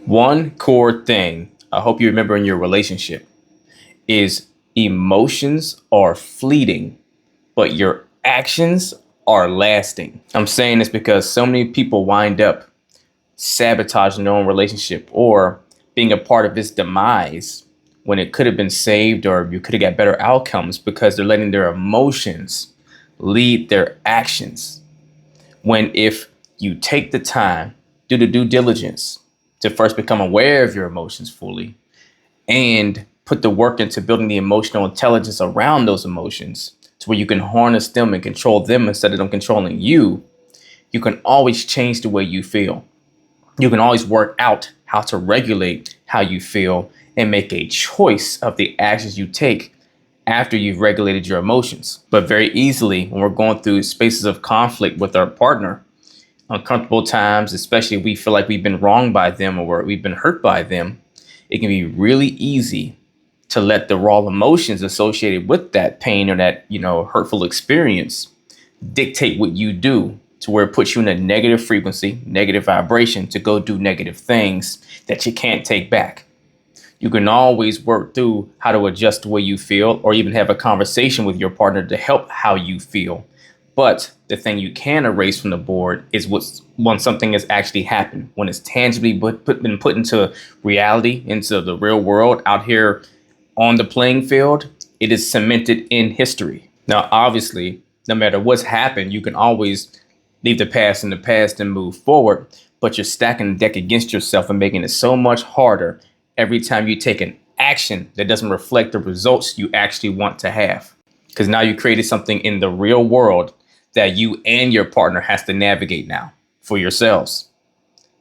One core thing I hope you remember in your relationship is emotions are fleeting, but your actions are lasting. I'm saying this because so many people wind up sabotaging their own relationship or being a part of its demise when it could have been saved or you could have got better outcomes because they're letting their emotions lead their actions. When if you take the time, do the due diligence to first become aware of your emotions fully and put the work into building the emotional intelligence around those emotions to where you can harness them and control them instead of them controlling you, you can always change the way you feel. You can always work out how to regulate how you feel and make a choice of the actions you take after you've regulated your emotions. But very easily, when we're going through spaces of conflict with our partner, uncomfortable times, especially if we feel like we've been wronged by them or we've been hurt by them, it can be really easy to let the raw emotions associated with that pain or that, hurtful experience dictate what you do to where it puts you in a negative frequency, negative vibration to go do negative things that you can't take back. You can always work through how to adjust the way you feel or even have a conversation with your partner to help how you feel. But the thing you can erase from the board is when something has actually happened, when it's tangibly been put into reality, into the real world out here on the playing field, it is cemented in history. Now, obviously, no matter what's happened, you can always leave the past in the past and move forward, but you're stacking the deck against yourself and making it so much harder every time you take an action that doesn't reflect the results you actually want to have. Because now you created something in the real world that you and your partner has to navigate now for yourselves,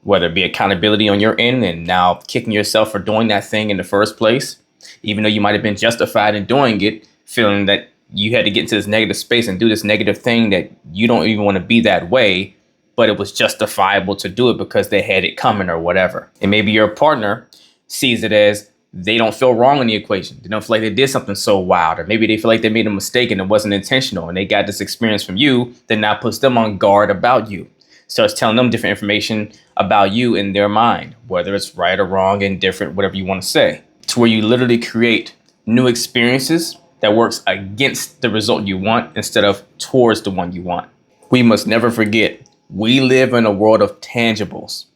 whether it be accountability on your end and now kicking yourself for doing that thing in the first place, even though you might have been justified in doing it, feeling that you had to get into this negative space and do this negative thing that you don't even want to be that way, but it was justifiable to do it because they had it coming or whatever. And maybe your partner sees it as they don't feel wrong in the equation. They don't feel like they did something so wild, or maybe they feel like they made a mistake and it wasn't intentional and they got this experience from you that now puts them on guard about you. Starts telling them different information about you in their mind, whether it's right or wrong, indifferent, whatever you want to say, to where you literally create new experiences that works against the result you want instead of towards the one you want. We must never forget, we live in a world of tangibles.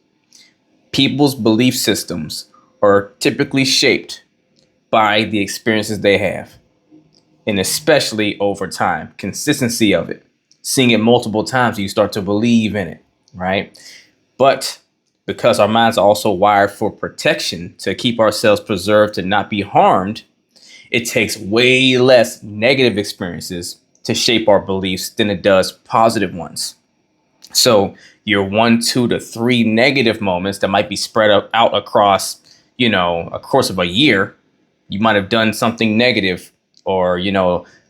People's belief systems are typically shaped by the experiences they have, and especially over time, consistency of it, seeing it multiple times, you start to believe in it, right? But because our minds are also wired for protection to keep ourselves preserved to not be harmed, it takes way less negative experiences to shape our beliefs than it does positive ones. So your 1, 2 to 3 negative moments that might be spread out across, a course of a year, you might have done something negative or,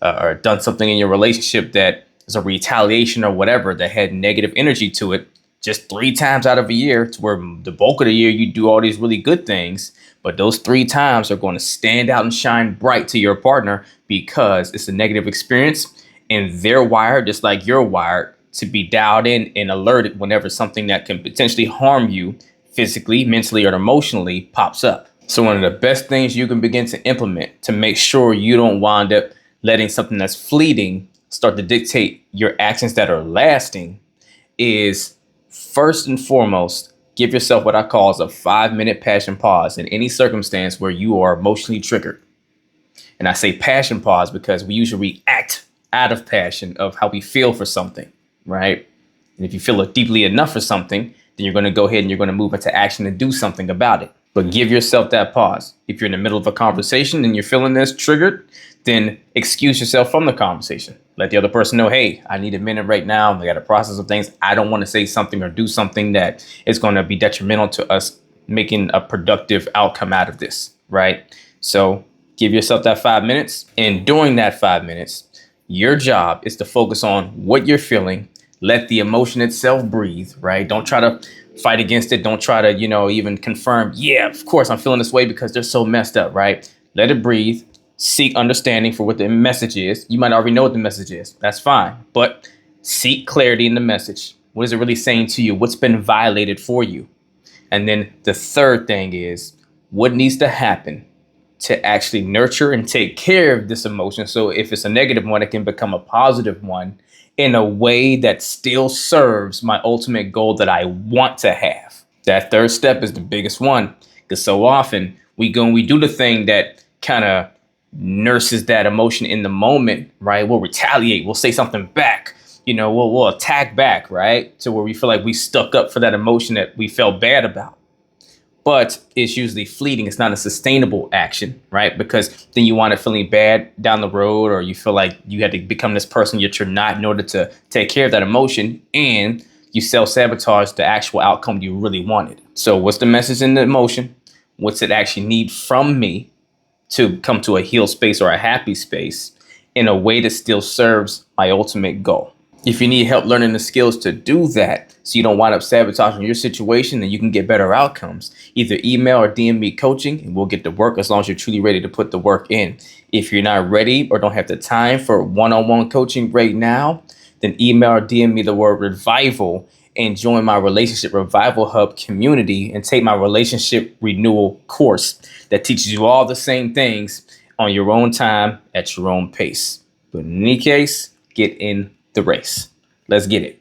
or done something in your relationship that is a retaliation or whatever that had negative energy to it just 3 times out of a year, to where the bulk of the year you do all these really good things. But those 3 times are going to stand out and shine bright to your partner because it's a negative experience and they're wired just like you're wired to be dialed in and alerted whenever something that can potentially harm you physically, mentally, or emotionally pops up. So one of the best things you can begin to implement to make sure you don't wind up letting something that's fleeting start to dictate your actions that are lasting is, first and foremost, give yourself what I call as a 5-minute passion pause in any circumstance where you are emotionally triggered. And I say passion pause because we usually react out of passion of how we feel for something, right? And if you feel it deeply enough for something, then you're going to go ahead and you're going to move into action and do something about it. But give yourself that pause. If you're in the middle of a conversation and you're feeling this triggered, then excuse yourself from the conversation. Let the other person know, hey, I need a minute right now. I got to process some things. I don't want to say something or do something that is going to be detrimental to us making a productive outcome out of this, right? So give yourself that 5 minutes. And during that 5 minutes, your job is to focus on what you're feeling. Let the emotion itself breathe, right? Don't try to fight against it. Don't try to, even confirm, yeah, of course I'm feeling this way because they're so messed up, right? Let it breathe. Seek understanding for what the message is. You might already know what the message is. That's fine. But seek clarity in the message. What is it really saying to you? What's been violated for you? And then the third thing is what needs to happen to actually nurture and take care of this emotion. So if it's a negative one, it can become a positive one in a way that still serves my ultimate goal that I want to have. That third step is the biggest one, because so often we go and we do the thing that kind of nurses that emotion in the moment, right? We'll retaliate, we'll say something back, we'll attack back, right? To where we feel like we stuck up for that emotion that we felt bad about. But it's usually fleeting. It's not a sustainable action, right? Because then you wind up feeling bad down the road, or you feel like you had to become this person that you're not in order to take care of that emotion, and you self-sabotage the actual outcome you really wanted. So what's the message in the emotion? What's it actually need from me to come to a healed space or a happy space in a way that still serves my ultimate goal? If you need help learning the skills to do that so you don't wind up sabotaging your situation, then you can get better outcomes. Either email or DM me coaching and we'll get to work, as long as you're truly ready to put the work in. If you're not ready or don't have the time for one-on-one coaching right now, then email or DM me the word revival and join my Relationship Revival Hub community and take my relationship renewal course that teaches you all the same things on your own time at your own pace. But in any case, get in the race. Let's get it.